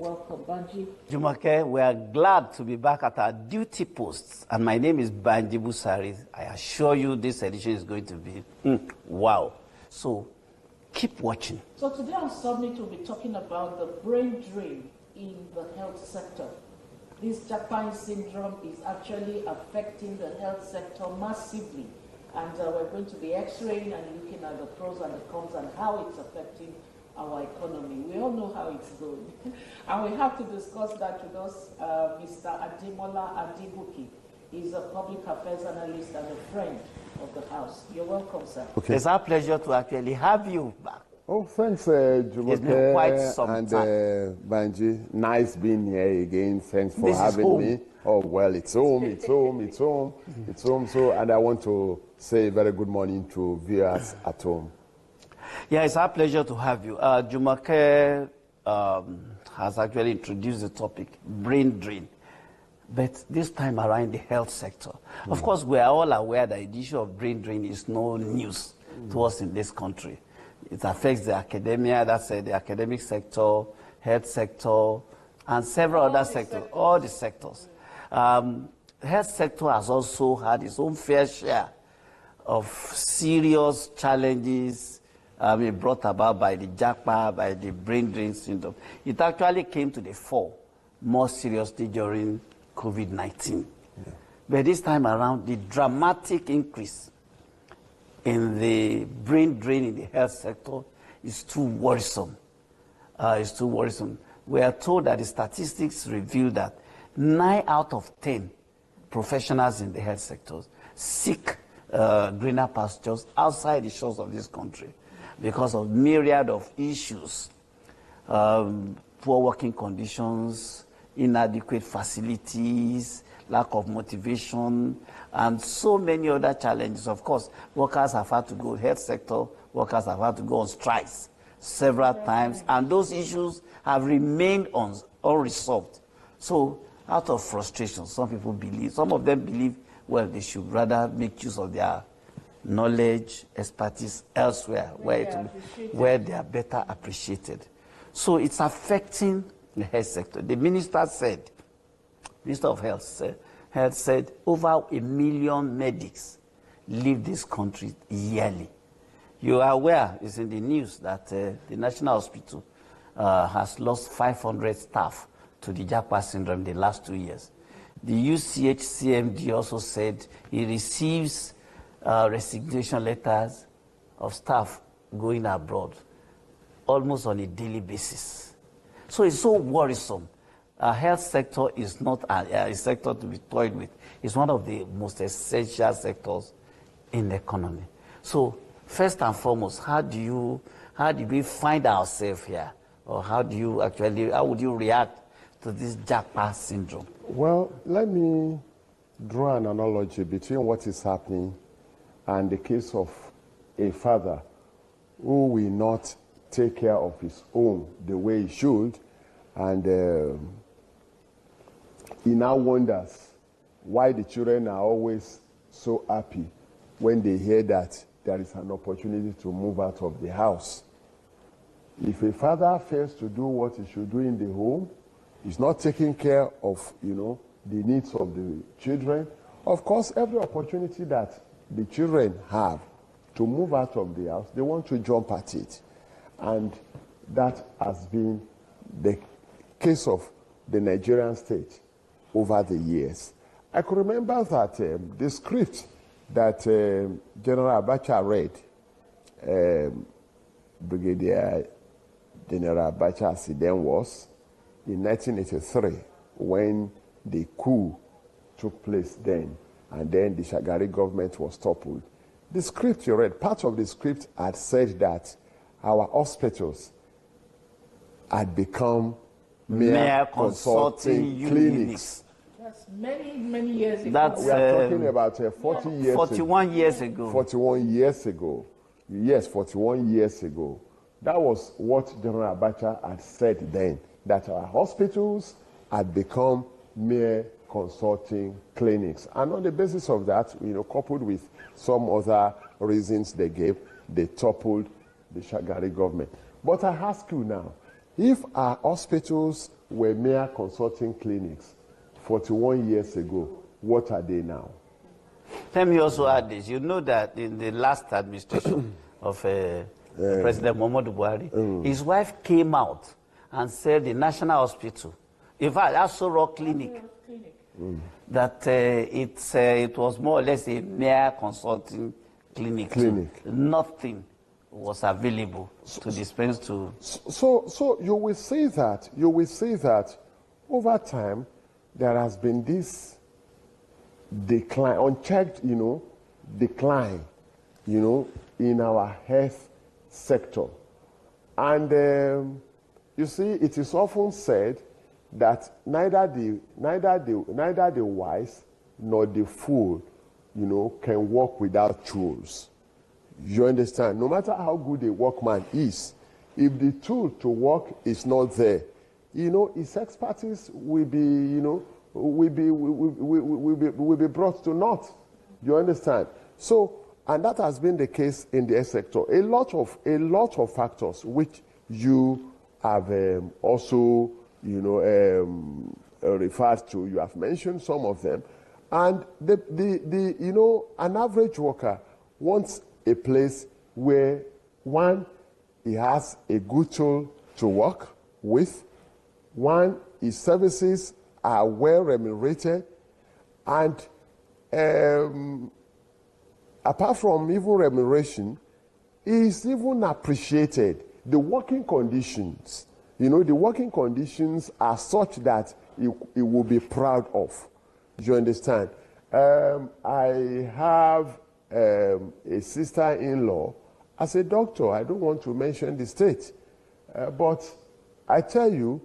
welcome, Banji. Jumake, we are glad to be back at our duty posts. And my name is Banji Busari. I assure you this edition is going to be wow. So keep watching. So today on Summit, we'll be talking about the brain drain in the health sector. This Japan syndrome is actually affecting the health sector massively. And we're going to be x-raying and looking at the pros and the cons and how it's affecting our economy. We all know how it's going. And we have to discuss that with us, Mr. Ademola Adibuki. He's a public affairs analyst and a friend of the House. You're welcome, sir. Okay. It's our pleasure to actually have you back. Oh, thanks, Jumoke. It's been quite some and time. Banji, nice being here again. Thanks for having me. Oh, well, it's home, it's home, it's home, it's home. So, and I want to say very good morning to viewers at home. Yeah, it's our pleasure to have you. Jumake has actually introduced the topic, brain drain. But this time around the health sector. Of course, we are all aware that the issue of brain drain is no news to us in this country. It affects the academia, that's the academic sector, health sector, and several other sectors, all the sectors. Health sector has also had its own fair share of serious challenges brought about by the JAPA, by the brain drain syndrome. It actually came to the fore more seriously during COVID-19. Yeah. But this time around, the dramatic increase in the brain drain in the health sector is too worrisome. It's too worrisome. We are told that the statistics reveal that 9 out of 10 professionals in the health sectors seek greener pastures outside the shores of this country because of myriad of issues, poor working conditions, inadequate facilities, lack of motivation, and so many other challenges. Of course, workers have had to go, health sector workers have had to go on strikes several times, and those issues have remained unresolved. So, out of frustration, some people believe, some of them believe, well, they should rather make use of their knowledge, expertise elsewhere, where they are better appreciated. So it's affecting the health sector. The Minister of Health said over 1 million medics leave this country yearly. You are aware, it's in the news, that the National Hospital has lost 500 staff to the JAPA syndrome in the last 2 years. The UCH CMD also said he receives resignation letters of staff going abroad almost on a daily basis. So it's so worrisome. Our health sector is not a sector to be toyed with. It's one of the most essential sectors in the economy. So first and foremost, how do we find ourselves here? Or how would you react to this JAPA syndrome? Well, let me draw an analogy between what is happening and the case of a father who will not take care of his own the way he should, and he now wonders why the children are always so happy when they hear that there is an opportunity to move out of the house. If a father fails to do what he should do in the home, he's not taking care of, the needs of the children. Of course, every opportunity that the children have to move out of the house, they want to jump at it. And that has been the case of the Nigerian state over the years. I could remember that the script that General Abacha read, Brigadier General Abacha as he then was, in 1983, when the coup took place then, and then the Shagari government was toppled. The script you read, part of the script had said that our hospitals had become mere consulting clinics. That's many years ago. We are talking about 41 years ago. 41 years ago. Yes, 41 years ago. That was what General Abacha had said then, that our hospitals had become mere consulting clinics. And on the basis of that, coupled with some other reasons they gave, they toppled the Shagari government. But I ask you now, if our hospitals were mere consulting clinics 41 years ago, what are they now? Let me also add this. You know that in the last administration of President Muhammadu Buhari, his wife came out and said the National Hospital, in fact, Aso Rock Clinic, that it was more or less a mere consulting clinic. Nothing was available to dispense to. So you will say that over time there has been this decline, unchecked, decline, in our health sector. And you see, it is often said that neither the wise nor the fool, can walk without tools. You understand? No matter how good a workman is, if the tool to work is not there, his expertise will be, will be brought to naught. You understand? So, and that has been the case in the health sector. A lot of factors which you have also, referred to. You have mentioned some of them, and an average worker wants a place where, one, he has a good tool to work with, one, his services are well remunerated, and apart from even remuneration, is even appreciated. The working conditions, the working conditions are such that he will be proud of. You understand? I have a sister-in-law as a doctor. I don't want to mention the state, but I tell you,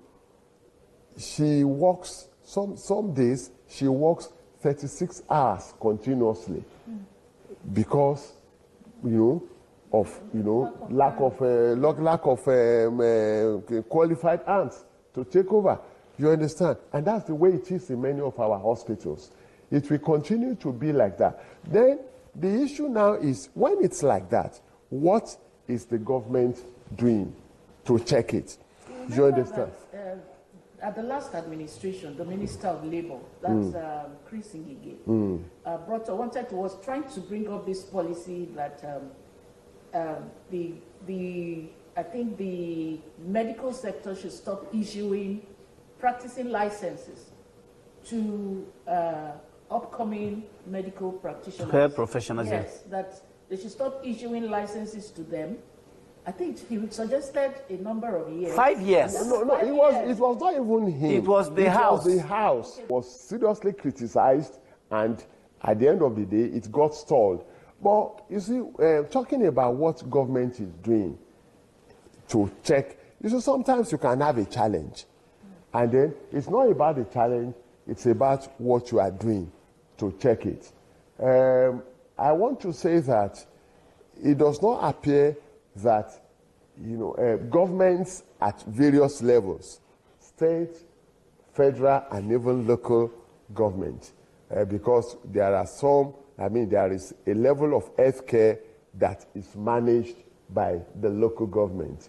she works, some days she works 36 hours continuously because, of lack of qualified hands to take over. You understand? And that's the way it is in many of our hospitals. It will continue to be like that. Then the issue now is, when it's like that, what is the government doing to check it? You understand? That, at the last administration, the Minister of Labour, that's Chris Ngige, was trying to bring up this policy that I think the medical sector should stop practicing licenses to upcoming medical practitioners. Health professionals. Yes, that they should stop issuing licenses to them. I think he suggested a number of years. 5 years. No, it was not even him. It was the House. The House was seriously criticized, and at the end of the day, it got stalled. But you see, talking about what government is doing to check, sometimes you can have a challenge. And then it's not about the challenge, it's about what you are doing to check it. I want to say that it does not appear that governments at various levels, state, federal, and even local government, because there are there is a level of health care that is managed by the local government.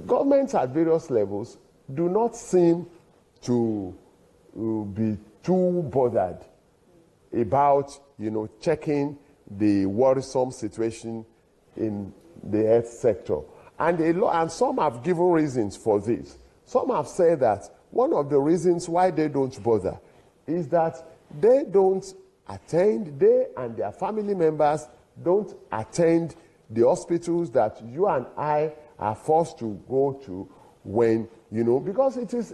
Governments at various levels do not seem to be too bothered about, checking the worrisome situation in the health sector. And some have given reasons for this. Some have said that one of the reasons why they don't bother is that they and their family members don't attend the hospitals that you and I are forced to go to when, because it is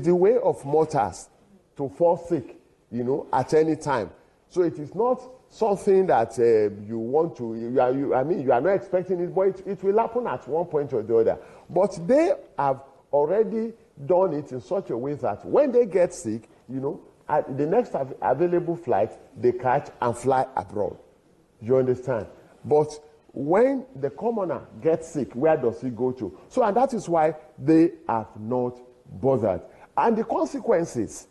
the way of mortals to fall sick, at any time. So it is not something that you want to, you are not expecting it, but it will happen at one point or the other. But they have already done it in such a way that when they get sick, at the next available flight, they catch and fly abroad. You understand? But when the commoner gets sick, where does he go to? So, and that is why they have not bothered. And the consequences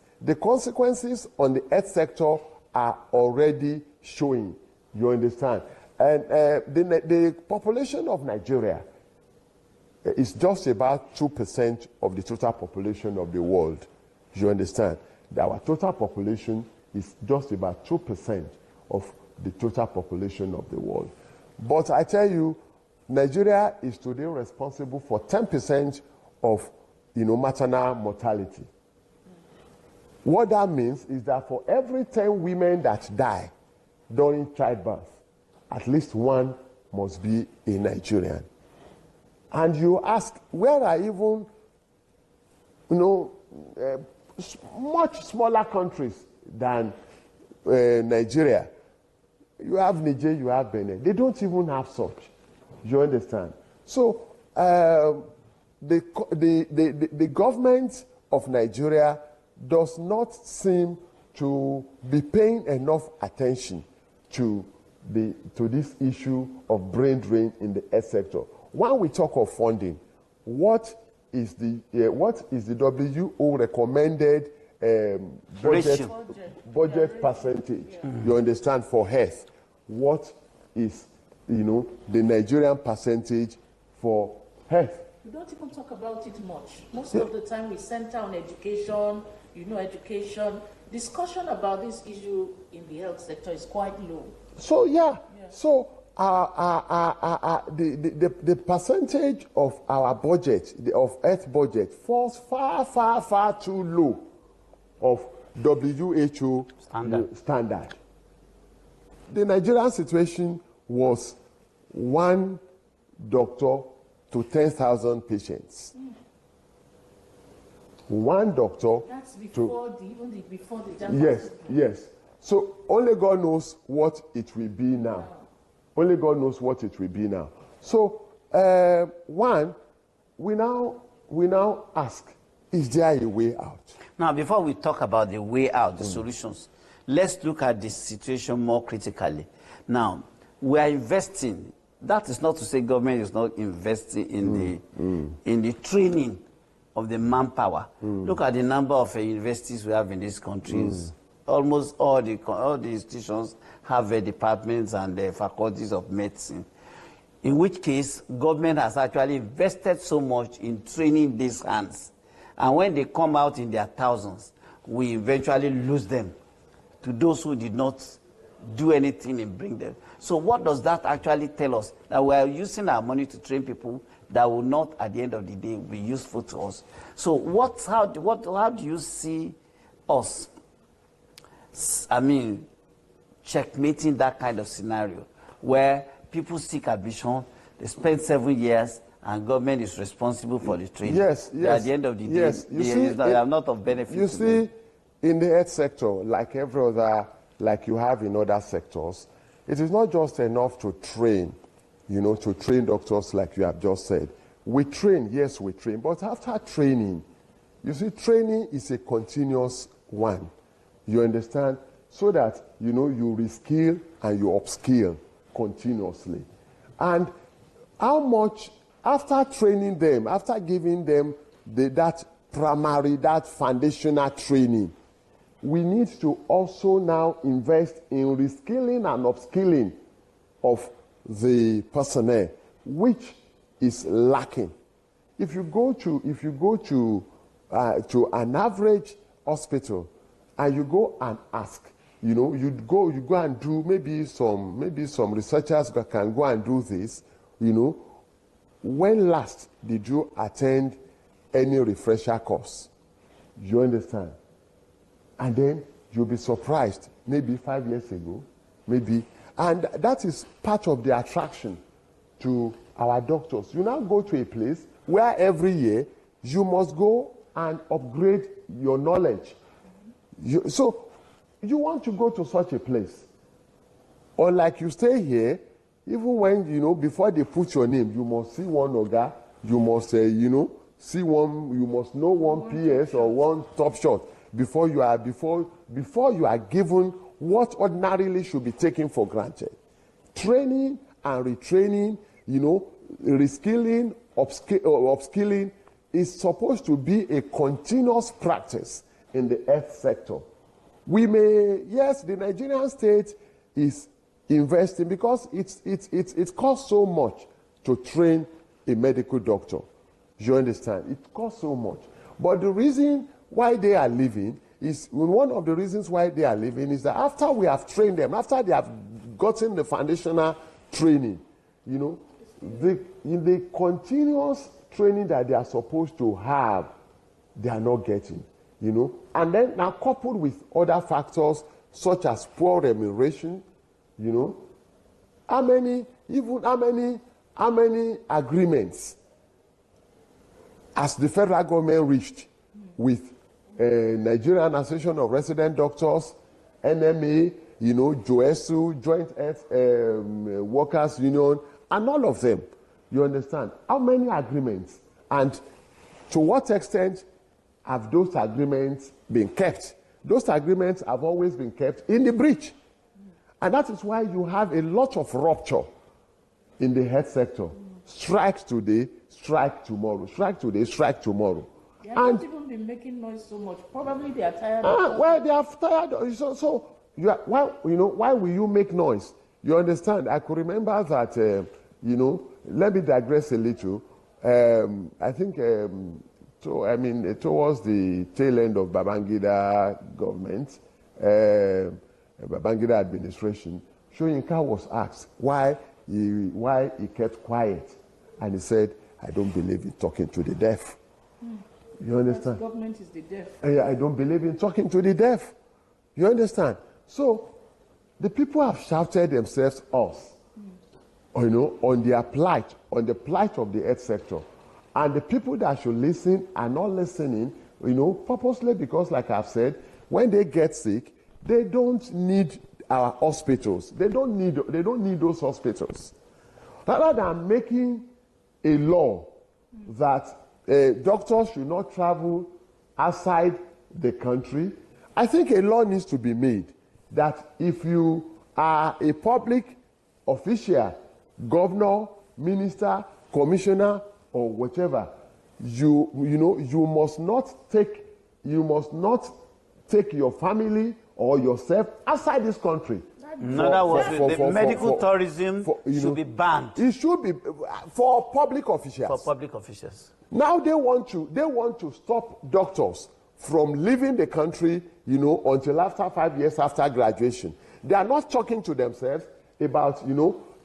on the health sector are already showing. You understand? And the population of Nigeria It's just about 2% of the total population of the world. You understand? Our total population is just about 2% of the total population of the world. But I tell you, Nigeria is today responsible for 10% of, maternal mortality. What that means is that for every 10 women that die during childbirth, at least one must be a Nigerian. And you ask, where are even, much smaller countries than Nigeria? You have Niger, you have Benin. They don't even have such. You understand? So the government of Nigeria does not seem to be paying enough attention to this issue of brain drain in the health sector. When we talk of funding, what is the WHO recommended budget percentage? Yeah. You understand, for health? What is the Nigerian percentage for health? We don't even talk about it much. Most of the time we center on education. Education. Discussion about this issue in the health sector is quite low. So so the percentage of our budget, of health budget, falls far too low of WHO standard. The Nigerian situation was 1 doctor to 10,000 patients. One doctor. That's before before the Yes. So only God knows what it will be now. Only God knows what it will be now. So we now ask, is there a way out? Now, before we talk about the way out, the solutions, let's look at the situation more critically. Now, we are investing. That is not to say government is not investing in the training of the manpower. Look at the number of universities we have in these countries. Almost all the institutions have departments and faculties of medicine. In which case, government has actually invested so much in training these hands. And when they come out in their thousands, we eventually lose them to those who did not do anything and bring them. So what does that actually tell us? That we are using our money to train people that will not, at the end of the day, be useful to us. So how do you see us, checkmating that kind of scenario where people seek admission, they spend 7 years, and government is responsible for the training? Yes. At the end of the day, they are not of benefit. You see, in the health sector, like every other, like you have in other sectors, it is not just enough to train, to train doctors like you have just said. We train, yes, we train, but after training, you see, training is a continuous one. You understand? So that, you reskill and you upskill continuously. And how much, after training them, after giving them that foundational training, we need to also now invest in reskilling and upskilling of the personnel, which is lacking. If you go to an average hospital and you go and ask, you go and do maybe some researchers that can go and do this, when last did you attend any refresher course? You understand? And then you'll be surprised, maybe 5 years ago, and that is part of the attraction to our doctors. You now go to a place where every year you must go and upgrade your knowledge. So you want to go to such a place. Or like you stay here, even when, before they put your name, you must see one Oga, you must, see one, you must know one PS or one top shot before you are given what ordinarily should be taken for granted. Training and retraining, reskilling, upskilling is supposed to be a continuous practice in the health sector. The Nigerian state is investing because it costs so much to train a medical doctor. You understand? It costs so much. But the reason why they are leaving is, one of the reasons why they are leaving is that after we have trained them, after they have gotten the foundational training, you know, in the continuous training that they are supposed to have, they are not getting, you know. And then now coupled with other factors such as poor remuneration, you know, how many agreements has the federal government reached with Nigerian Association of Resident Doctors, NMA, you know, JOESU, Joint Health Workers Union, and all of them? You understand? How many agreements? And to what extent have those agreements been kept? Those agreements have always been kept in the breach. And that is why you have a lot of rupture in the health sector. Strike today, strike tomorrow. Strike today, strike tomorrow. They have not even been making noise so much. Probably they are tired of well, they are tired. So why will you make noise? You understand? I could remember that, you know, let me digress a little. I think, towards the tail end of Babangida government, Babangida administration, Soyinka was asked why he kept quiet. And he said, I don't believe in talking to the deaf. You understand? Because government is the deaf. I don't believe in talking to the deaf. You understand? So the people have shouted themselves off, you know, on their plight, on the plight of the health sector. And the people that should listen are not listening, you know, purposely, because like I've said, when they get sick, they don't need our hospitals. They don't need those hospitals. Rather than making a law that doctors should not travel outside the country, I think a law needs to be made that if you are a public official, governor, minister, commissioner, or whatever, you must not take your family or yourself outside this country. In other words, the medical tourism should be banned. It should be for public officials. For public officials. Now they want to stop doctors from leaving the country, you know, until after 5 years after graduation. They are not talking to themselves about,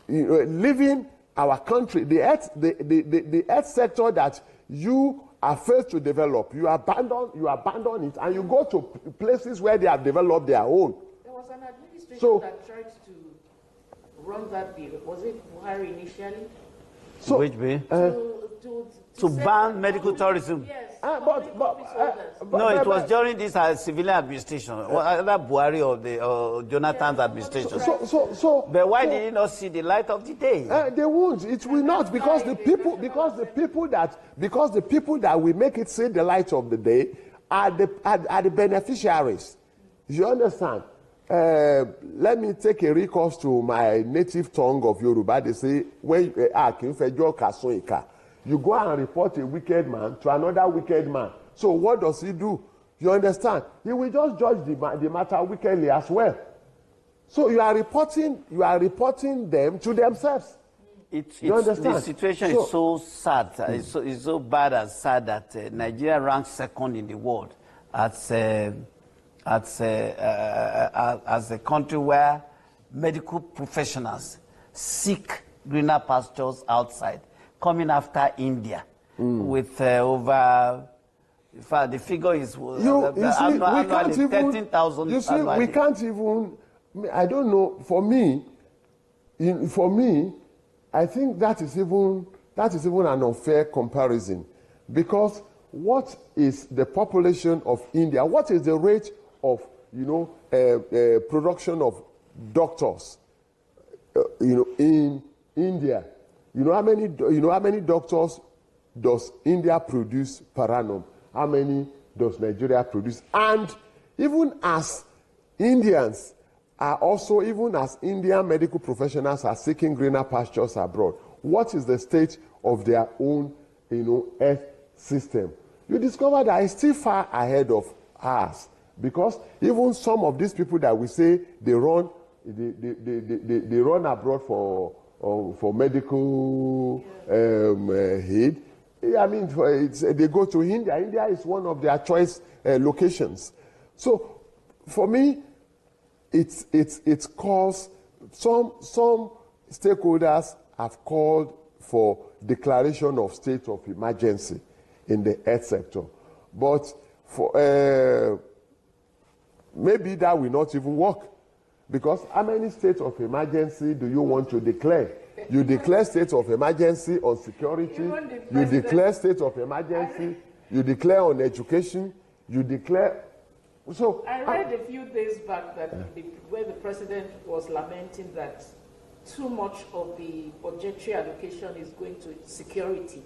leaving our country, the health sector that you are first to develop. You abandon it, and you go to places where they have developed their own. There was an administration that tried to run that bill. Was it Buhari initially? Which bill? To ban medical tourism. Yes. No, it was during this civilian administration, either Buhari or Jonathan's administration. But why did it not see the light of the day? They won't. It will not, because the people that will make it see the light of the day are the beneficiaries. You understand? Let me take a recourse to my native tongue of Yoruba. They say, when you go and report a wicked man to another wicked man. So what does he do? You understand? He will just judge the matter wickedly as well. So you are reporting them to themselves. You understand? The situation is so sad. It's so bad and sad that Nigeria ranks second in the world as a country where medical professionals seek greener pastures outside, coming after India with over, in fact, the figure is annually 13,000. You see, we can't even, I don't know, for me, I think that is even an unfair comparison, because what is the population of India? What is the rate of, production of doctors, in India? You know how many doctors does India produce per annum? How many does Nigeria produce? And even as Indians are also, even as Indian medical professionals are seeking greener pastures abroad, what is the state of their own, health system? You discover that it's still far ahead of ours, because even some of these people that we say they run abroad for medical aid, I mean, they go to India. India is one of their choice locations. So, for me, it's caused some stakeholders have called for declaration of state of emergency in the health sector, but for maybe that will not even work, because how many states of emergency do you want to declare? You declare state of emergency on security, you declare state of emergency, you declare on education, you declare. So I read a few days back that where the president was lamenting that too much of the budgetary allocation is going to security,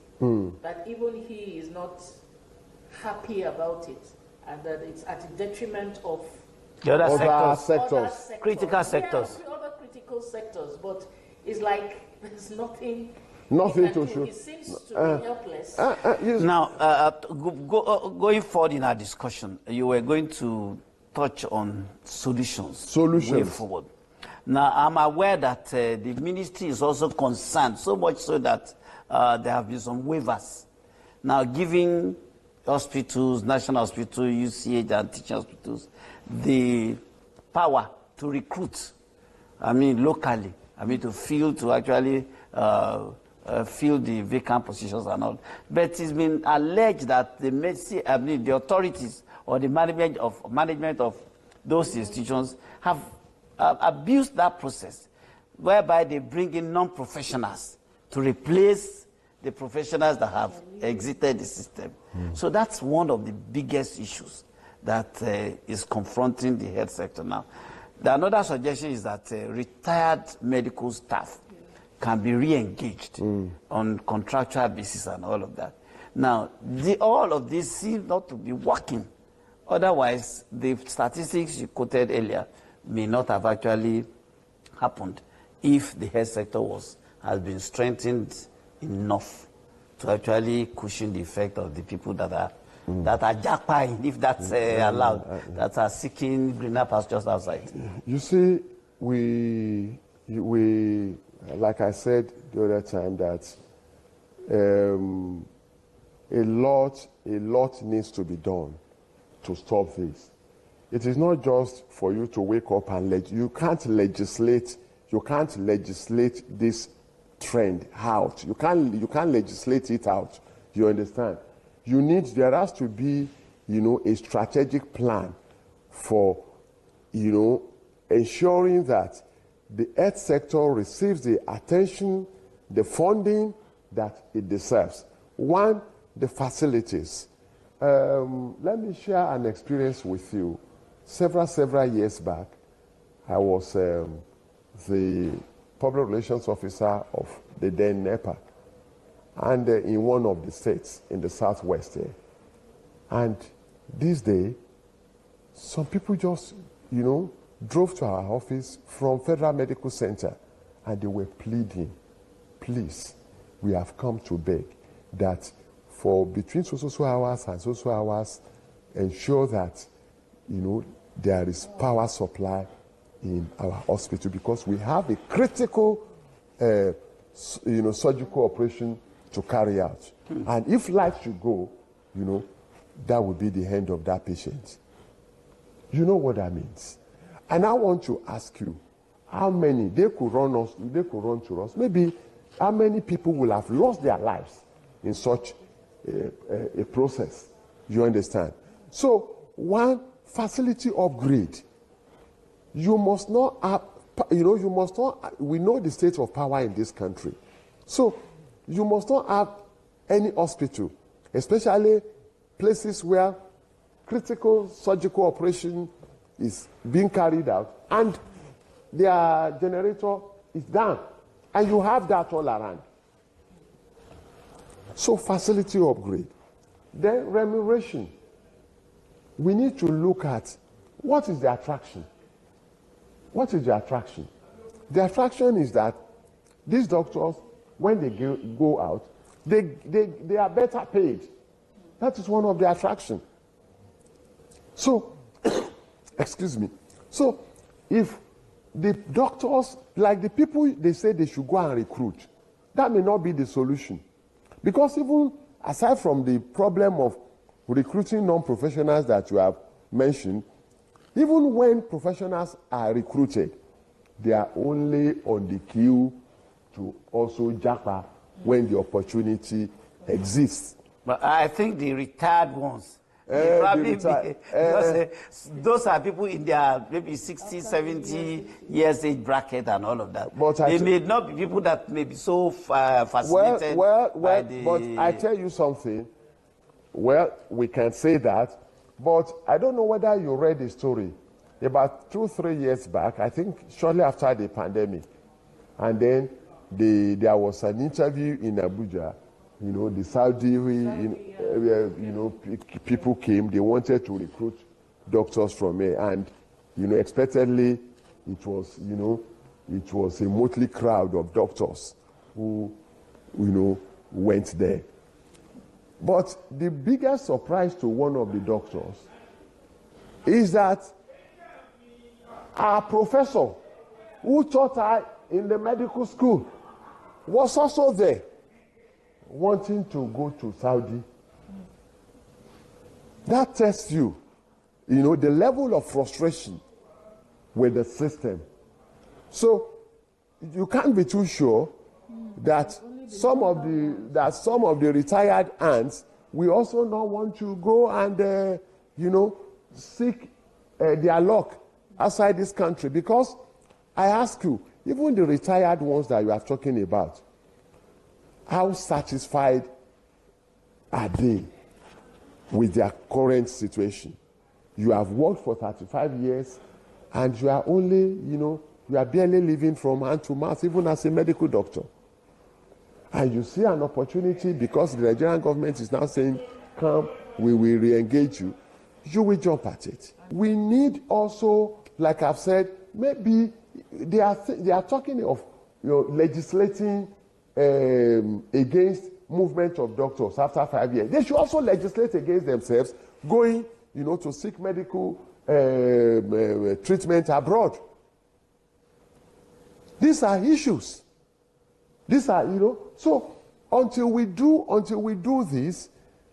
that even he is not happy about it, and that it's at the detriment of the other sectors. Other sectors. Critical sectors. Yeah, other critical sectors, but it's like there's nothing to show. He seems to be helpless. Yes. Now, going forward in our discussion, you were going to touch on solutions. Way forward. Now, I'm aware that the ministry is also concerned, so much so that there have been some waivers. Now, giving hospitals, national hospital, UCH, and teaching hospitals, the power to recruit, locally, to fill, to actually fill the vacant positions and all. But it's been alleged that the authorities or the management of those institutions have abused that process, whereby they bring in non-professionals to replace the professionals that have exited the system. So that's one of the biggest issues that is confronting the health sector now. Another suggestion is that retired medical staff can be re-engaged on contractual basis and all of that. Now, all of this seems not to be working. Otherwise, the statistics you quoted earlier may not have actually happened if the health sector has been strengthened enough to actually cushion the effect of the people that are jackpying, if that's allowed, that are seeking greener pastures outside. You see, we like I said the other time, that a lot needs to be done to stop this. It is not just for you to wake up and you can't legislate this trend out. You can't legislate it out. You understand? There has to be, a strategic plan for, ensuring that the health sector receives the attention, the funding that it deserves. One, the facilities. Let me share an experience with you. Several years back, I was the public relations officer of the then NEPA, and in one of the states in the southwest here. And this day, some people just, drove to our office from Federal Medical Center, and they were pleading, please, we have come to beg that for between so hours and so hours, ensure that, there is power supply in our hospital, because we have a critical, surgical operation to carry out. And if life should go, that would be the end of that patient. You know what that means? And I want to ask you, how many they could run to us? Maybe how many people will have lost their lives in such a process? You understand? So, one, facility upgrade. You must not have, we know the state of power in this country. So, you must not have any hospital, especially places where critical surgical operation is being carried out and their generator is down. And you have that all around. So, facility upgrade. Then remuneration. We need to look at what is the attraction. What is the attraction? The attraction is that these doctors, when they go out, they are better paid. That is one of the attractions. So, excuse me. So, if the doctors, like the people they say they should go and recruit, that may not be the solution. Because even aside from the problem of recruiting non-professionals that you have mentioned, even when professionals are recruited, they are only on the queue to also japa when the opportunity exists. But I think the retired ones, they probably because those are people in their maybe 60, 70 years age bracket and all of that. But they may not be people that may be so fascinated by the... But I tell you something. Well, we can say that, but I don't know whether you read the story. About 2-3 years back, I think shortly after the pandemic, and then there was an interview in Abuja. You know, the Saudi, people came. They wanted to recruit doctors from here, and expectedly, it was a motley crowd of doctors who went there. But the biggest surprise to one of the doctors is that our professor, who taught her in the medical school, was also there, wanting to go to Saudi. That tests you, the level of frustration with the system. So you can't be too sure that some of the retired ants will also not want to go and seek their luck outside this country. Because I ask you, even the retired ones that you are talking about, how satisfied are they with their current situation? You have worked for 35 years and you are only, you are barely living from hand to mouth, even as a medical doctor. And you see an opportunity because the Nigerian government is now saying, come, we will re-engage you. You will jump at it. We need also, like I've said, maybe they are talking of legislating against movement of doctors after 5 years. They should also legislate against themselves going, to seek medical treatment abroad. These are issues. These are, so until we do this,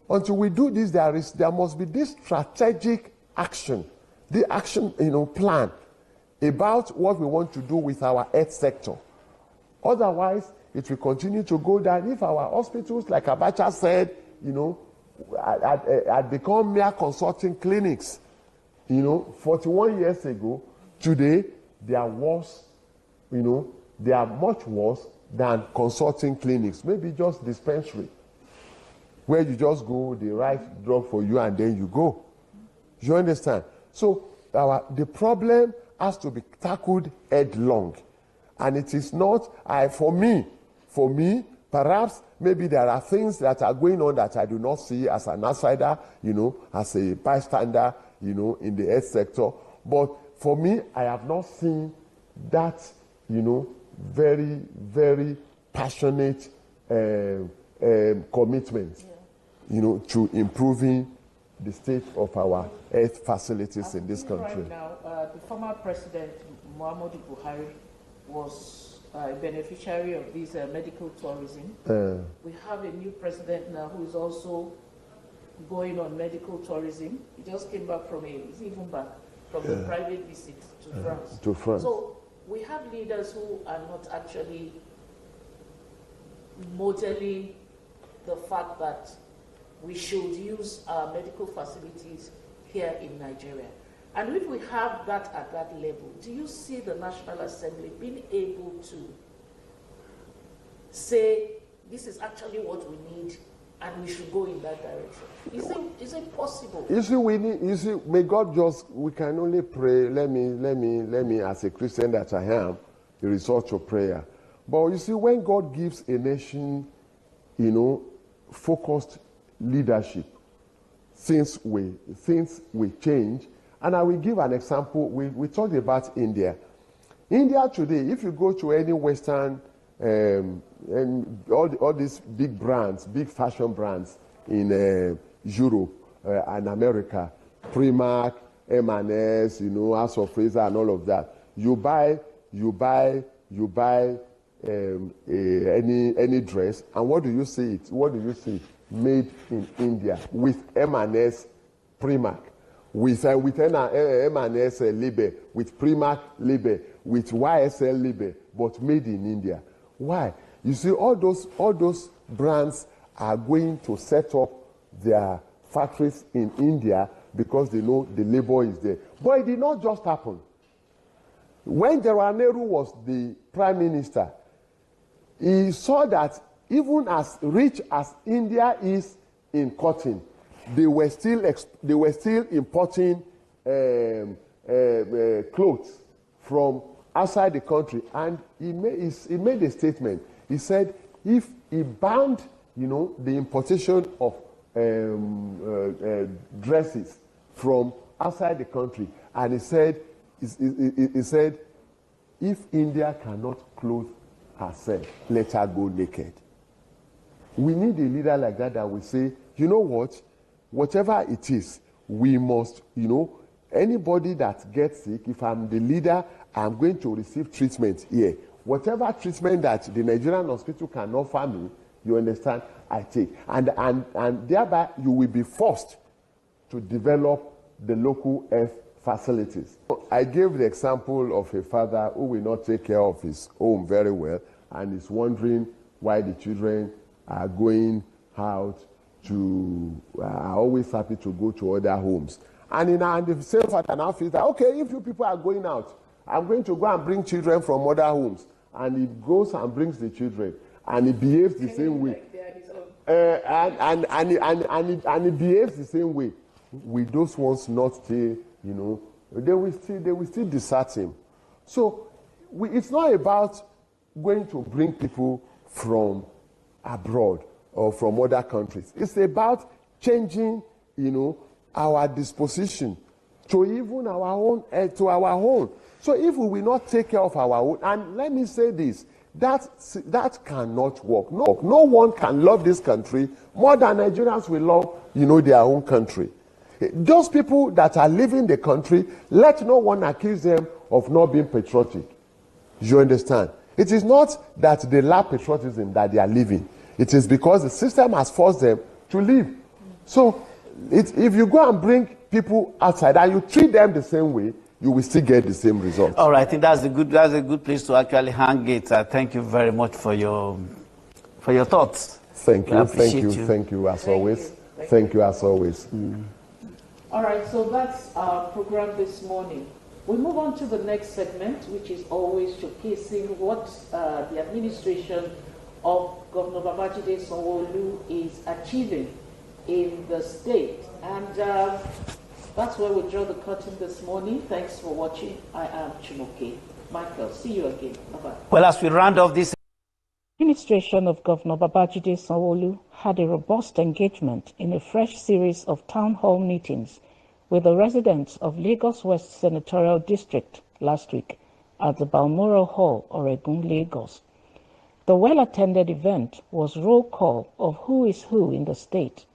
there must be this strategic action, the action, plan about what we want to do with our health sector. Otherwise, it will continue to go down. If our hospitals, like Abacha said, had become mere consulting clinics, 41 years ago, today they are worse, they are much worse than consulting clinics, maybe just dispensary, where you just go, they write drug for you and then you go. You understand? So the problem has to be tackled headlong. And it is not, for me, perhaps maybe there are things that are going on that I do not see as an outsider, as a bystander, in the health sector. But for me, I have not seen that, very, very passionate commitment, to improving the state of our health facilities in this country. Right now, the former president, Muhammadu Buhari, was a beneficiary of this medical tourism. We have a new president now who is also going on medical tourism. He just came back from the private visit to France. So we have leaders who are not actually modeling the fact that we should use our medical facilities here in Nigeria. And if we have that at that level, do you see the National Assembly being able to say, this is actually what we need and we should go in that direction? Is it possible? May God we can only pray. Let me, as a Christian that I am, resort to prayer. But you see, when God gives a nation, focused leadership, things will change. And I will give an example. We talked about India. India today, if you go to any Western, and all these big brands, big fashion brands in Europe and America, Primark, M&S, House of Fraser and all of that, you buy any dress, and what do you see? made in India with M&S Primark, with M&S label, with Primark label, with YSL label, but made in India. Why? You see, all those brands are going to set up their factories in India because they know the labor is there. But it did not just happen. When Jawaharlal Nehru was the prime minister, he saw that even as rich as India is in cotton, they were still importing clothes from outside the country. And he made a statement. He said, if he banned, the importation of dresses from outside the country, and he said, if India cannot clothe herself, let her go naked. We need a leader like that that will say, you know what, whatever it is, we must, anybody that gets sick, if I'm the leader, I'm going to receive treatment here. Whatever treatment that the Nigerian hospital can offer me, you understand, I take. And thereby, you will be forced to develop the local health facilities. I gave the example of a father who will not take care of his home very well and is wondering why the children are going out are always happy to go to other homes. And the same father now feels that, okay, if you people are going out, I'm going to go and bring children from other homes. And he goes and brings the children, and he behaves the same way. And he behaves the same way. With those ones not stay, they will still desert him. So it's not about going to bring people from abroad or from other countries. It's about changing, our disposition to even our own, to our own. So if we will not take care of our own, and let me say this, that cannot work. No one can love this country more than Nigerians will love, their own country. Those people that are leaving the country, let no one accuse them of not being patriotic. You understand? It is not that they lack patriotism that they are leaving. It is because the system has forced them to leave. So if you go and bring people outside and you treat them the same way, you will still get the same result. All right, I think that's a good place to actually hang it. Thank you very much for your thoughts. Thank you as always. Thank you as always. All right, so that's our program this morning. We move on to the next segment, which is always showcasing what the administration of Governor Babajide Sanwo-Olu is achieving in the state. And that's where we draw the curtain this morning. Thanks for watching. I am Chimoke. Michael, see you again. Bye-bye. Well, as we round off this Administration of Governor Babajide Sanwo-Olu had a robust engagement in a fresh series of town hall meetings with the residents of Lagos West Senatorial District last week at the Balmoral Hall, Oregun, Lagos. The well-attended event was roll call of who is who in the state.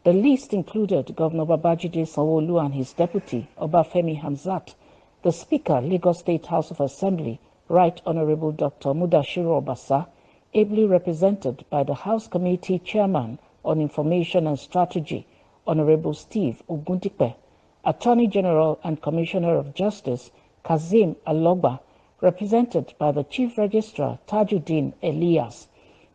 The list included Governor Babajide Sanwo-Olu and his deputy, Obafemi Hamzat, the Speaker, Lagos State House of Assembly, Right Honorable Dr. Mudashiru Obasa, ably represented by the House Committee Chairman on Information and Strategy, Honorable Steve Ogundipe, Attorney General and Commissioner of Justice, Kazim Alogba, represented by the Chief Registrar, Tajuddin Elias,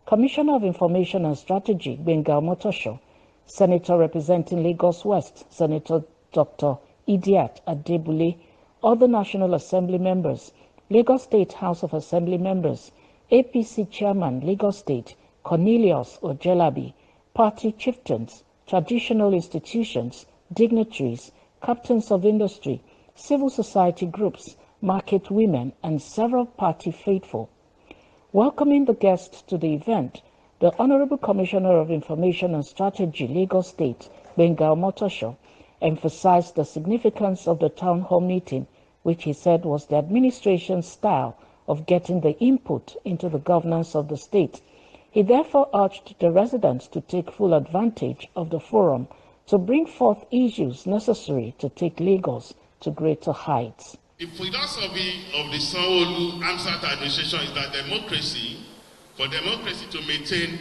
Commissioner of Information and Strategy, Bengal Motosho, Senator representing Lagos West, Senator Dr. Idiat Adebule, other National Assembly members, Lagos State House of Assembly members, APC Chairman, Lagos State, Cornelius Ojelabi, party chieftains, traditional institutions, dignitaries, captains of industry, civil society groups, market women, and several party faithful. Welcoming the guests to the event, the Honorable Commissioner of Information and Strategy, Lagos State, Bengal Motosho, emphasized the significance of the town hall meeting, which he said was the administration's style of getting the input into the governance of the state. He therefore urged the residents to take full advantage of the forum to bring forth issues necessary to take Lagos to greater heights. The philosophy of the Sanwo-Olu Hamzat administration is that for democracy to maintain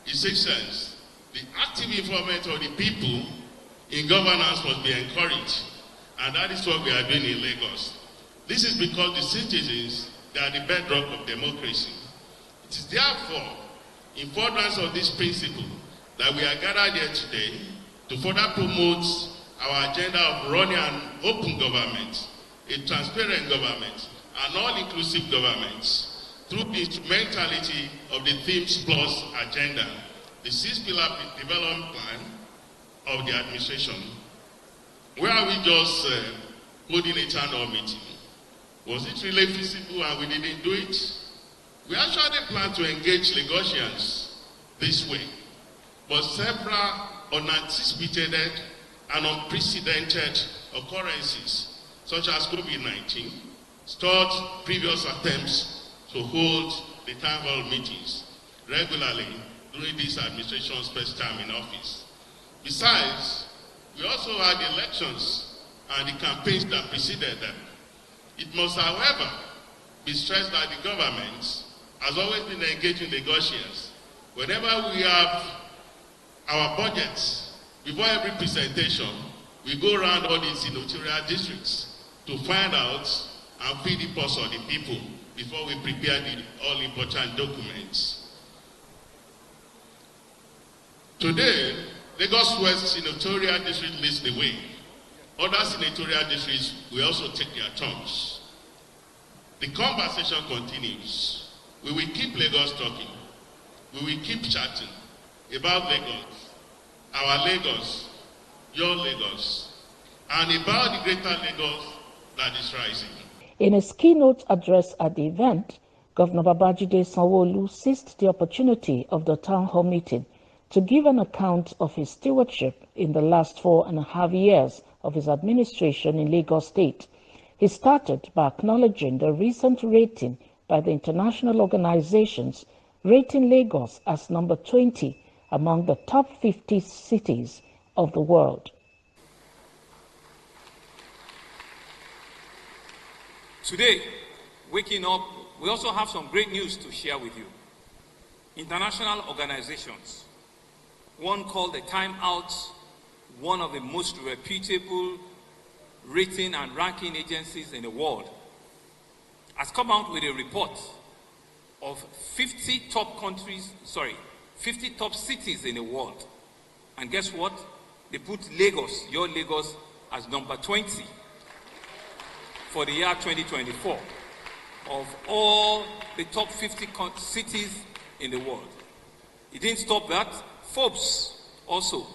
its essence, The active involvement of the people in governance must be encouraged, and that is what we are doing in Lagos. This is because the citizens, they are the bedrock of democracy. It is therefore in furtherance of this principle that we are gathered here today to further promote our agenda of running an open government, a transparent government, an all-inclusive government through the instrumentality of the Themes Plus agenda, the 6-pillar development plan of the administration. Where are we just holding a town hall meeting? Was it really feasible and we didn't do it? We actually plan to engage Lagosians this way, but several unanticipated and unprecedented occurrences, such as COVID-19, stalled previous attempts to hold the town hall meetings regularly during this administration's first time in office. Besides, we also had elections and the campaigns that preceded them. It must, however, be stressed that the government has always been engaging Lagosians. Whenever we have our budgets, before every presentation, we go around all these senatorial districts to find out and feed the pulse of the people before we prepare the all-important documents. Today, Lagos West Senatorial District leads the way. Other senatorial districts will also take their turns. The conversation continues. We will keep Lagos talking. We will keep chatting about Lagos, our Lagos, your Lagos, and about the greater Lagos that is rising. In his keynote address at the event, Governor Babajide Sanwo-Olu seized the opportunity of the town hall meeting to give an account of his stewardship in the last 4.5 years of his administration in Lagos State. He started by acknowledging the recent rating by the international organizations, rating Lagos as number 20 among the top 50 cities of the world. Today, waking up, we also have some great news to share with you. International organizations, one called the Time Out, one of the most reputable rating and ranking agencies in the world, has come out with a report of 50 top cities in the world. And guess what? They put Lagos, your Lagos, as number 20 for the year 2024 of all the top 50 cities in the world. It didn't stop that. Forbes also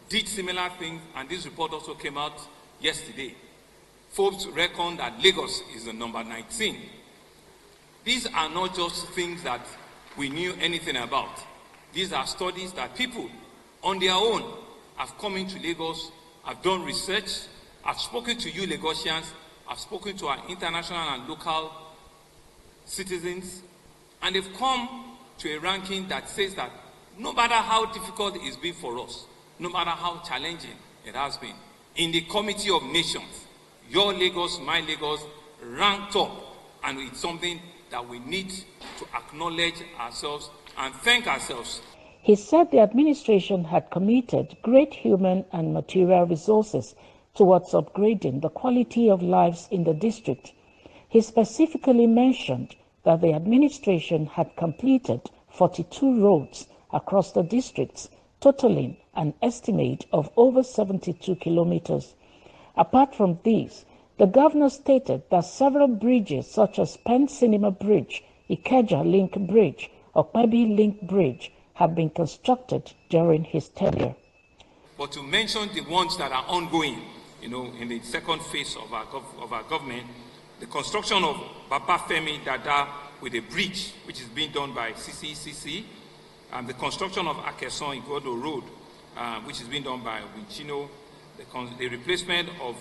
did similar things, and this report also came out yesterday. Forbes reckoned that Lagos is the number 19. These are not just things that we knew anything about. These are studies that people on their own have come into Lagos, have done research, have spoken to you Lagosians, have spoken to our international and local citizens, and they've come to a ranking that says that no matter how difficult it's been for us, no matter how challenging it has been, in the Committee of Nations, your Lagos, my Lagos, ranked up, and it's something that we need to acknowledge ourselves and thank ourselves. He said the administration had committed great human and material resources towards upgrading the quality of lives in the district. He specifically mentioned that the administration had completed 42 roads across the districts, totaling an estimate of over 72 kilometers. Apart from these, the governor stated that several bridges such as Penn Cinema Bridge, Ikeja Link Bridge, or Okpebi Link Bridge have been constructed during his tenure. But to mention the ones that are ongoing, in the second phase of our government, the construction of Babafemi Dada with a bridge, which is being done by CCCC, and the construction of Akeson Igodo Road, which is being done by Winchino, the replacement of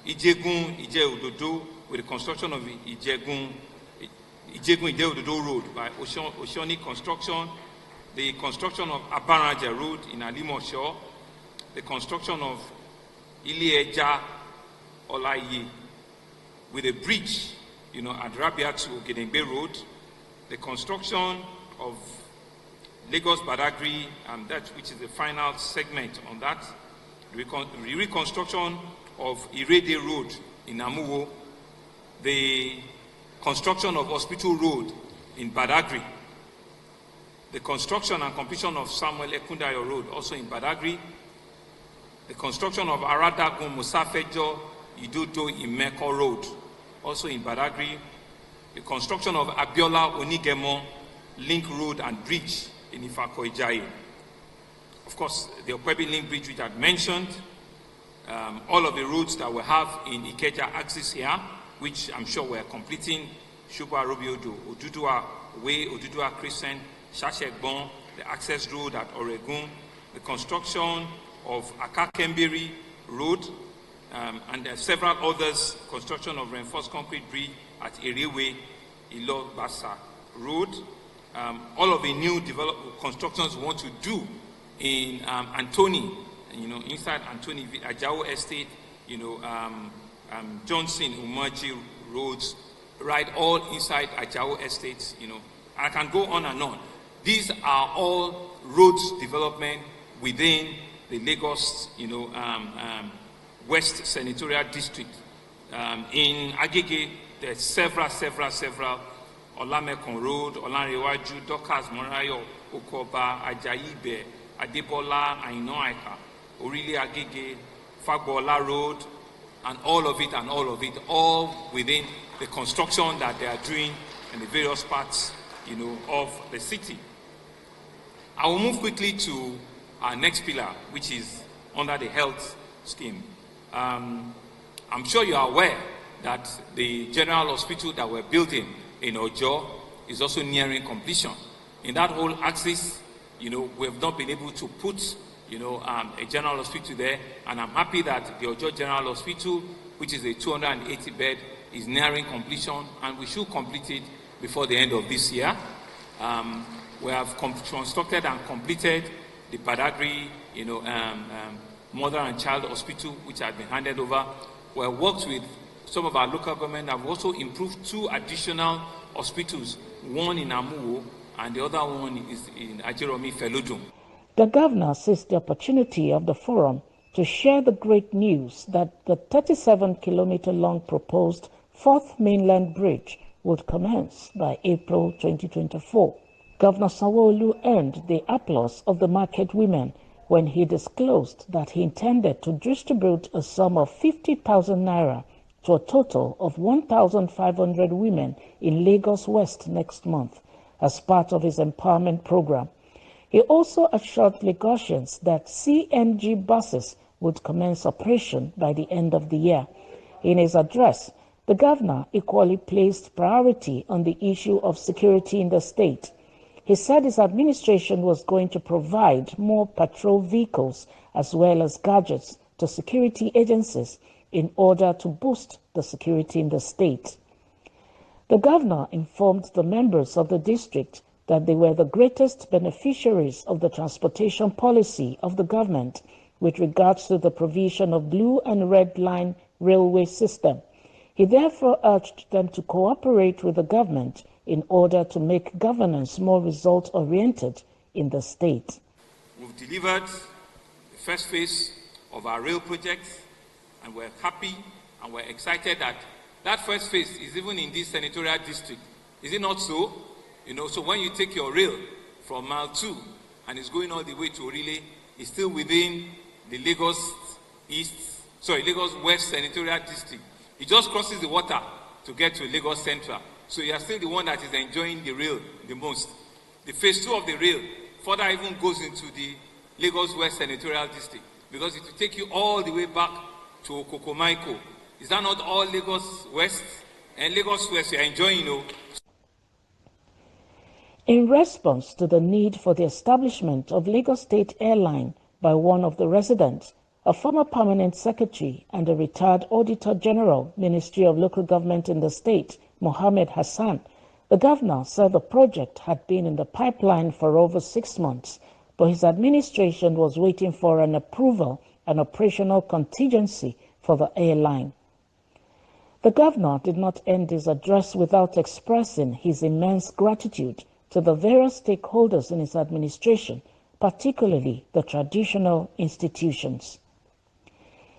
Ijegun Ije-Ododo with the construction of Ijegun Ije-Ododo Road by Oceanic Construction, the construction of Abaraja Road in Alimosho, the construction of Ilieja Olaye with a bridge, at Rabia to Gedengbe Road, the construction of Lagos-Badagry, which is the final segment on that, the reconstruction of Irede Road in Amuwo, the construction of Hospital Road in Badagry, the construction and completion of Samuel Ekundayo Road, also in Badagry, the construction of Aradagun Musafejo Idodo Imeko Road, also in Badagry, the construction of Abiola Onigemo Link Road and Bridge in Ifako-Ijaye. Of course, the Okwebi Link Bridge, which I mentioned, all of the roads that we have in Ikeja axis here, which I'm sure we're completing, Shubwa Robiodo, Odudua Way, Odudua Crescent, Shashegbon, the access road at Oregun, the construction of Akakemberi Road, and there are several others, construction of reinforced concrete bridge at Erewe, Ilo-Basa Road, all of the new constructions we want to do in Antoni, inside Antoni, Ajao Estate, Johnson, Umaji roads, right, all inside Ajao Estates, I can go on and on. These are all roads development within the Lagos, West Senatorial District. In Agege, there's several, Olamekon Road, Olanrewaju, Dokas, Morayo, Okoba, Ajaibe, Adebola, Aino Aika, Orile Agege, Fagbola Road, and all of it, all within the construction that they are doing in the various parts, of the city. I will move quickly to our next pillar, which is under the health scheme. I'm sure you are aware that the general hospital that we're building in Ojo is also nearing completion. In that whole axis, we have not been able to put, a general hospital there, and I'm happy that the Ojo General Hospital, which is a 280-bed, is nearing completion, and we should complete it before the end of this year. We have constructed and completed the Badagry, Mother and Child Hospital, which has been handed over. We have worked with some of our local government. Have also improved 2 additional hospitals, one in Amuwo and the other one is in Ajeromi Felodun. The governor seized the opportunity of the forum to share the great news that the 37-kilometer-long proposed 4th mainland bridge would commence by April 2024. Governor Sanwo-Olu earned the applause of the market women when he disclosed that he intended to distribute a sum of 50,000 naira to a total of 1,500 women in Lagos West next month as part of his empowerment program. He also assured Lagosians that CNG buses would commence operation by the end of the year. In his address, the governor equally placed priority on the issue of security in the state. He said his administration was going to provide more patrol vehicles as well as gadgets to security agencies in order to boost the security in the state. The governor informed the members of the district that they were the greatest beneficiaries of the transportation policy of the government with regards to the provision of blue and red line railway system. He therefore urged them to cooperate with the government in order to make governance more result-oriented in the state. We've delivered the first phase of our rail project, and we're happy and we're excited that that first phase is even in this senatorial district. Is it not so? So when you take your rail from mile 2 and it's going all the way to Orile, it's still within the Lagos West senatorial district. It just crosses the water to get to Lagos Central. So you are still the one that is enjoying the rail the most. The phase 2 of the rail further even goes into the Lagos West senatorial district because it will take you all the way back to Okokomaiko. Is that not all Lagos West? And Lagos West you are enjoying, In response to the need for the establishment of Lagos State Airline by one of the residents, a former permanent secretary and a retired Auditor General, Ministry of Local Government in the state, Mohammed Hassan, the governor said the project had been in the pipeline for over 6 months, but his administration was waiting for an approval and operational contingency for the airline. The governor did not end his address without expressing his immense gratitude to the various stakeholders in his administration, particularly the traditional institutions.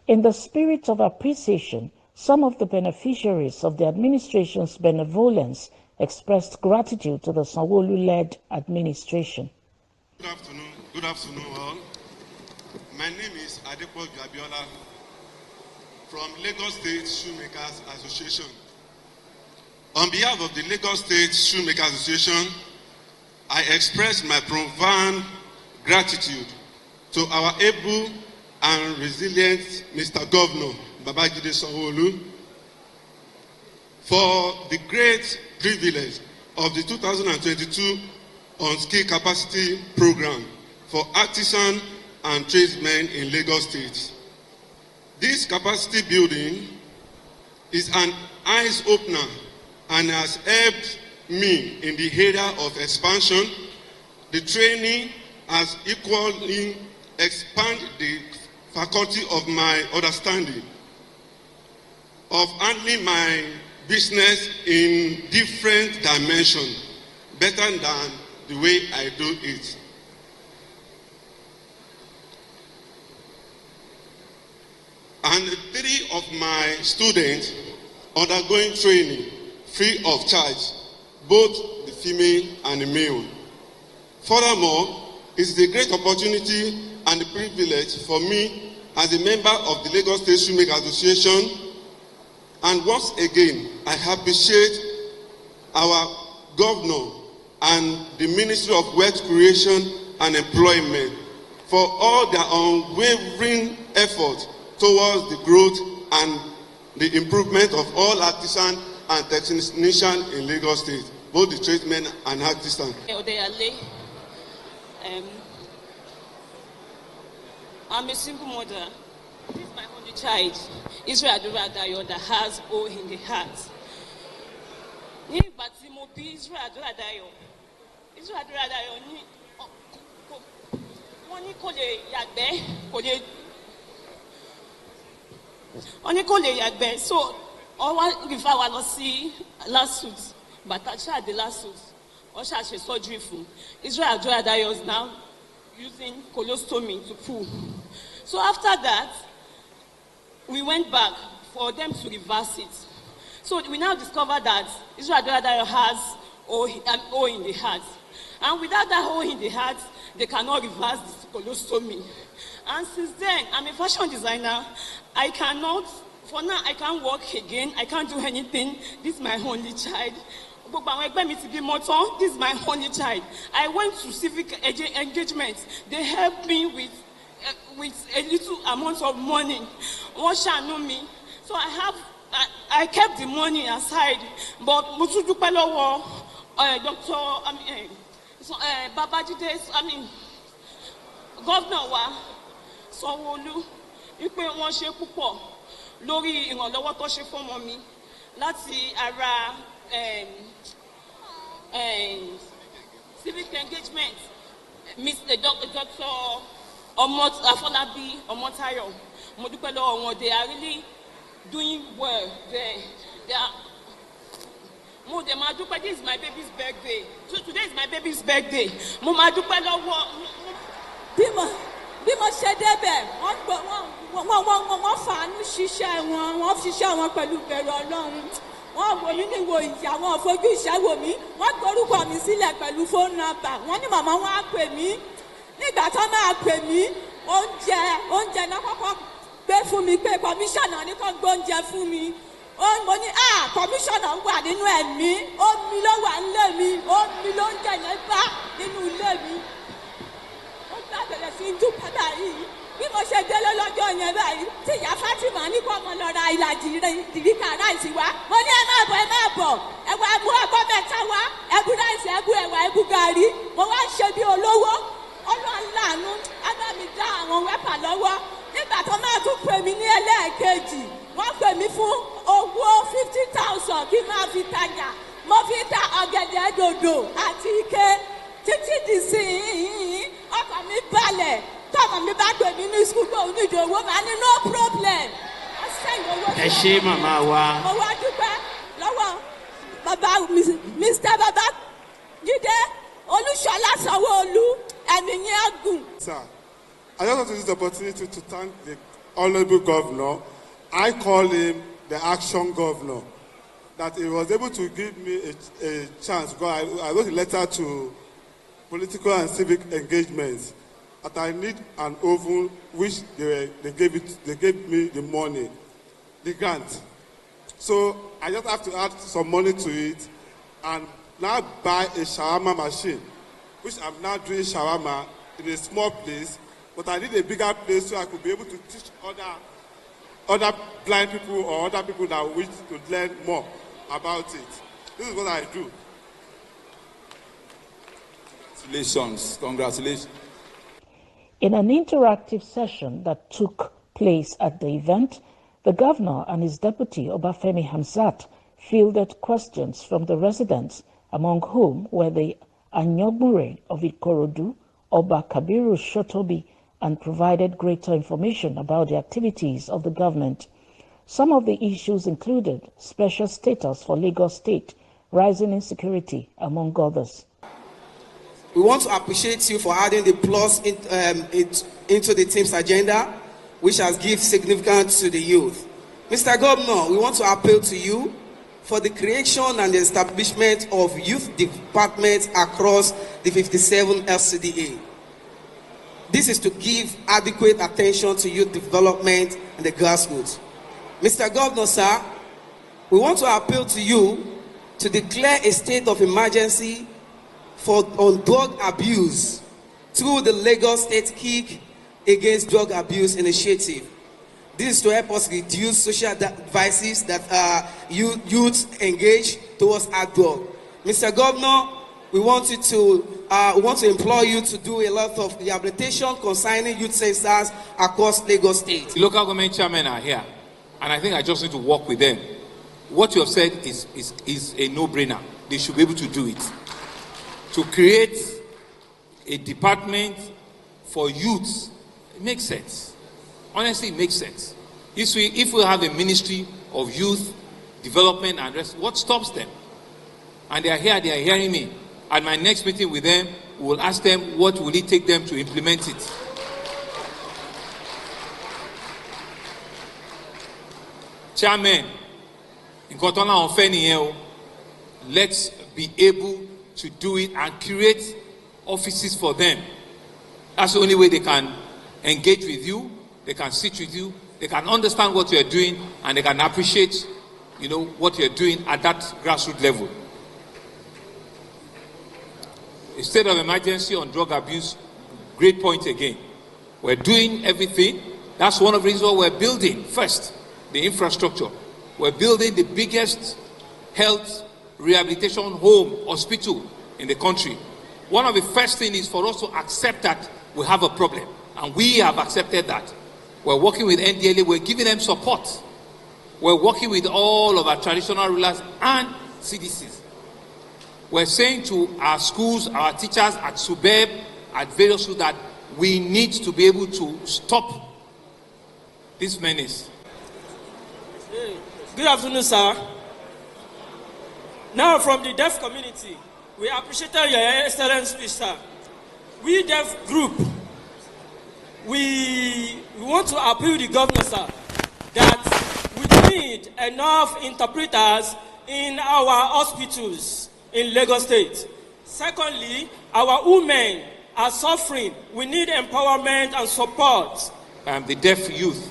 In the spirit of appreciation, some of the beneficiaries of the administration's benevolence expressed gratitude to the Sanwo-Olu-led administration. Good afternoon. Good afternoon, all. My name is Adepo Gabiola from Lagos State Shoemakers Association. On behalf of the Lagos State Shoemakers Association, I express my profound gratitude to our able and resilient Mr. Governor, Babajide Sanwo-Olu, for the great privilege of the 2022 On-Skill Capacity Program for artisans and tradesmen in Lagos State. This capacity building is an eye-opener and has helped me in the area of expansion. The training has equally expanded the faculty of my understanding of handling my business in different dimensions better than the way I do it. And 3 of my students undergoing training free of charge, both the female and the male. Furthermore, it's a great opportunity and a privilege for me as a member of the Lagos State Shoemakers Association. And once again, I appreciate our governor and the Ministry of Wealth Creation and Employment for all their unwavering effort towards the growth and the improvement of all artisans and technicians in Lagos State, both the tradesmen and artisans. I'm a single mother. This is my only child, Israel Aduradayo, that has O in the heart. Israel Aduradayo so all we found was see last suit, but I tried the last suit. Or shall she surgery for Israel Aduradayo is now using colostomy to pull. So after that, we went back for them to reverse it. So we now discovered that Israel Aduradayo has an O in the heart. And without that O in the heart, they cannot reverse this colostomy. And since then, I'm a fashion designer. I cannot, for now, I can't work again. I can't do anything. This is my only child. This is my only child. I went to civic engagement. They helped me with a little amount of money. One shall know me. So I kept the money aside. But Babajide, Governor wa Sanwo-Olu, wípé wọ́n ṣe púpọ̀ lórí ìrànlọ́wọ́ tó ṣe fún ọmọ mi láti ara civic engagement, Mr. Dr. Afolabi Omotayo. Mo dúpẹ́ lọ́wọ́ wọn. They are really doing well there. They are. This is my baby's birthday. So today is my baby's birthday. Mo ma dúpẹ́ lọ́wọ́. Bí mo ṣe débẹ̀, wọ́n fàánú ṣiṣẹ́ wọn ṣiṣẹ́ wọn pẹ̀lú bẹ̀rù Ọlọ́run. Wọ́n wò mí níwò ìyá, wọn fojú ìṣẹ́ wò mí. Wọ́n gborúkọ mi sílẹ̀ pẹ̀lú fóònù nọ́mbà. Wọ́n ní màmá wọn á pè mí. Nígbà tó máa pè mí, oúnjẹ náà kọ́kọ́ gbé fún mi pé kọmíṣánná ní kó gbé oúnjẹ fún mi. Mo ní kọmíṣánná wà nínú ẹ̀mí. Omi ló wà nílé mi. Omi ló ń jẹ yẹn bá nínú ilé mi. Ó gbàgbẹ́rẹ́ sí dúpẹ́ báyìí. Bí mo ṣe délé lọ́jọ́ yẹn báyìí, tí ìyá Fátímà ní kó ọmọ lọ ra ìlàjì ìdíríkà ráìsì wá. Mo ní ẹ má bọ̀. Ẹ̀wà ẹ̀bú ẹ̀kọ́ mẹ́ta wá. Ẹ̀bú ráìsì, ẹ̀bú ẹ̀wà, ẹ̀bú gàrí. Mo wá ń ṣe bí olówó. Ọlọ́run láàánú, á bá mi dá àwọn wẹ́pà lọ́wọ́. Nígbà tó máa tún pè mí ní ẹlẹ́ẹ̀kejì, wọ́n pè mí fún owó 50,000 kí n máa fi tajà. Mo fi ta ọ̀gẹ̀dẹ̀ dòdò àti ike títí di sí ọkàn mi balẹ̀. Tọ́mọ mi bá pè mí ní sùkúlù òun ní ìdòwò máa ní no problem. Ẹ ṣé màmá wa. Mo wá dúpẹ́ lọ́wọ́ bàbá Mr. Babajide Olúṣọlá Sanwó-Olú, ẹ̀mí yẹn á gùn. Sir, I just want to use the opportunity to thank the Honorable Governor. I call him the Action Governor. That he was able to give me a chance. Because I wrote a letter to political and civic engagements that I need an oven, which they gave me the money, the grant. So I just have to add some money to it and now buy a shawarma machine, which I'm now doing shawarma in a small place, but I need a bigger place so I could be able to teach other blind people or other people that wish to learn more about it. This is what I do. Congratulations. In an interactive session that took place at the event, the governor and his deputy, Obafemi Hamzat, fielded questions from the residents, among whom were the Anyogbure of Ikorodu, Oba Kabiru Shotobi, and provided greater information about the activities of the government. Some of the issues included special status for Lagos State, rising insecurity, among others. We want to appreciate you for adding the plus into the team's agenda, which has given significance to the youth. Mr. Governor, we want to appeal to you for the creation and the establishment of youth departments across the 57 LCDA. This is to give adequate attention to youth development and the grassroots. Mr. Governor, sir, we want to appeal to you to declare a state of emergency on drug abuse through the Lagos State Kick Against Drug Abuse initiative. This is to help us reduce social vices that youth engage towards hard drug. Mr. Governor, we want to implore you to do a lot of rehabilitation concerning youth centers across Lagos State. The local government chairmen are here, and I think I just need to work with them. What you have said is a no-brainer. They should be able to do it. To create a department for youths, it makes sense. Honestly, it makes sense. If we have a ministry of youth development and rest, what stops them? And they are here, they are hearing me. At my next meeting with them, we will ask them what will it take them to implement it. Chairman, let's be able to do it and create offices for them. That's the only way they can engage with you, they can sit with you, they can understand what you're doing, and they can appreciate, what you're doing at that grassroots level. A state of emergency on drug abuse, great point again. We're doing everything. That's one of the reasons why we're building, first, the infrastructure. We're building the biggest health rehabilitation home hospital in the country. One of the first things is for us to accept that we have a problem, and we have accepted that. We're working with NDLA, we're giving them support. We're working with all of our traditional rulers and CDCs. We're saying to our schools, our teachers at SUBEB, at various schools, that we need to be able to stop this menace. Good afternoon, sir. Now, from the deaf community, we appreciate your excellent speech, sir. We deaf group, we want to appeal the governor, sir, that we need enough interpreters in our hospitals in Lagos State. Secondly, our women are suffering. We need empowerment and support. The deaf youth.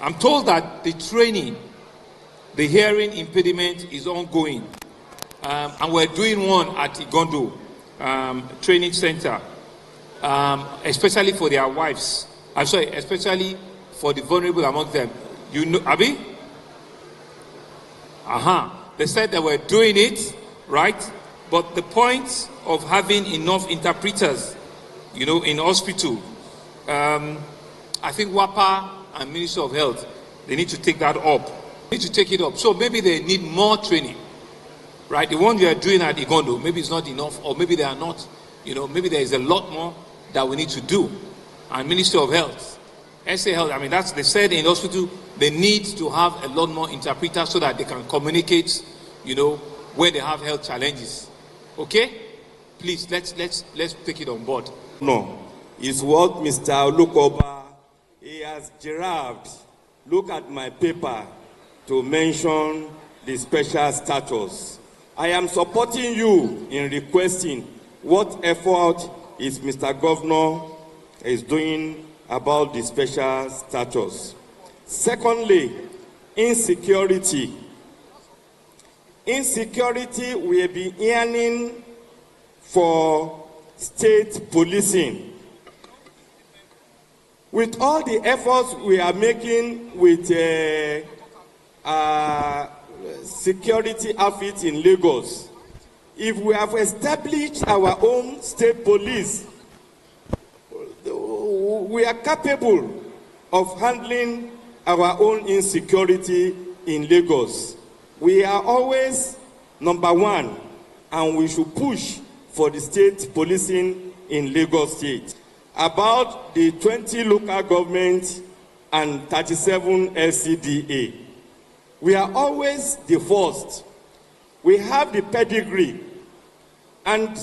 I'm told that the training, the hearing impediment is ongoing. And we're doing one at Igondo Training Center, especially for their wives. I'm sorry, especially for the vulnerable among them. You know, Abi? They said that we're doing it, right? But the point of having enough interpreters, in hospital, I think WAPA and Ministry of Health, they need to take that up. They need to take it up. So maybe they need more training. Right, the one you are doing at Igondo, maybe it's not enough, or maybe they are not, maybe there is a lot more that we need to do. And Ministry of Health, SA Health, they said in the hospital, they need to have a lot more interpreters so that they can communicate, when they have health challenges. Okay? Please. please, let's take it on board. No, it's what Mr. Olukoba, he has derived. Look at my paper to mention the special status. I am supporting you in requesting what effort is Mr. Governor is doing about the special status. Secondly, insecurity. Insecurity, we have been yearning for state policing. With all the efforts we are making with security outfits in Lagos, if we have established our own state police, we are capable of handling our own insecurity in Lagos. We are always number one, and we should push for the state policing in Lagos State. About the 20 local governments and 37 LCDA, we are always the first. We have the pedigree, and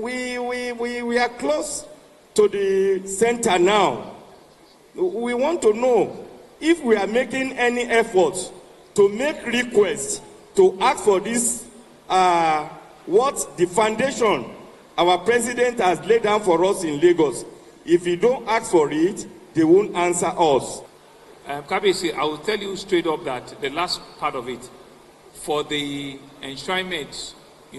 we are close to the center now. We want to know if we are making any efforts to make requests to ask for this, what the foundation our president has laid down for us in Lagos. If you don't ask for it, they won't answer us. Kabisi, I will tell you straight up that the last part of it, for the enshrinement,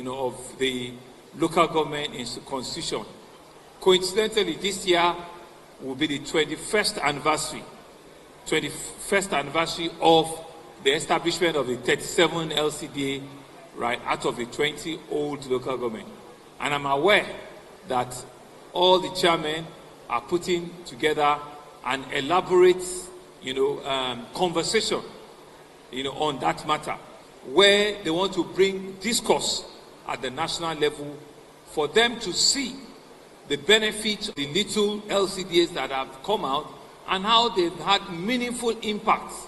of the local government into constitution, coincidentally, this year will be the 21st anniversary of the establishment of the 37 LCDA, right, out of the 20 old local government. And I'm aware that all the chairmen are putting together an elaborate, conversation, on that matter, where they want to bring discourse at the national level for them to see the benefits of the little LCDAs that have come out and how they've had meaningful impacts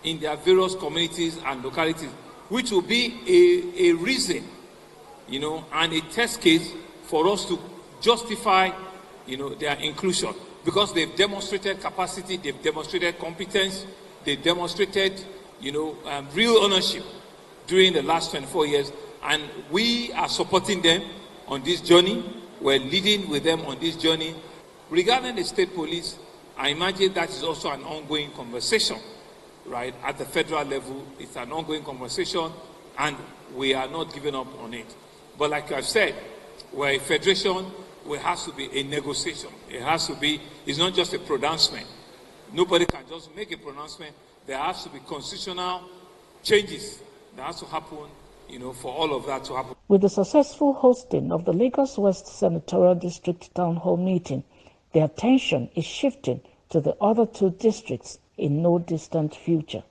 in their various communities and localities, which will be a reason, and a test case for us to justify, their inclusion, because they've demonstrated capacity, they've demonstrated competence, they've demonstrated, real ownership during the last 24 years, and we are supporting them on this journey. We're leading with them on this journey. Regarding the state police, I imagine that is also an ongoing conversation, right? At the federal level, it's an ongoing conversation, and we are not giving up on it. But like I've said, we're a federation, it has to be a negotiation. It has to be, it's not just a pronouncement. Nobody can just make a pronouncement. There has to be constitutional changes that has to happen, for all of that to happen. With the successful hosting of the Lagos West Senatorial District Town Hall meeting, the attention is shifting to the other two districts in no distant future.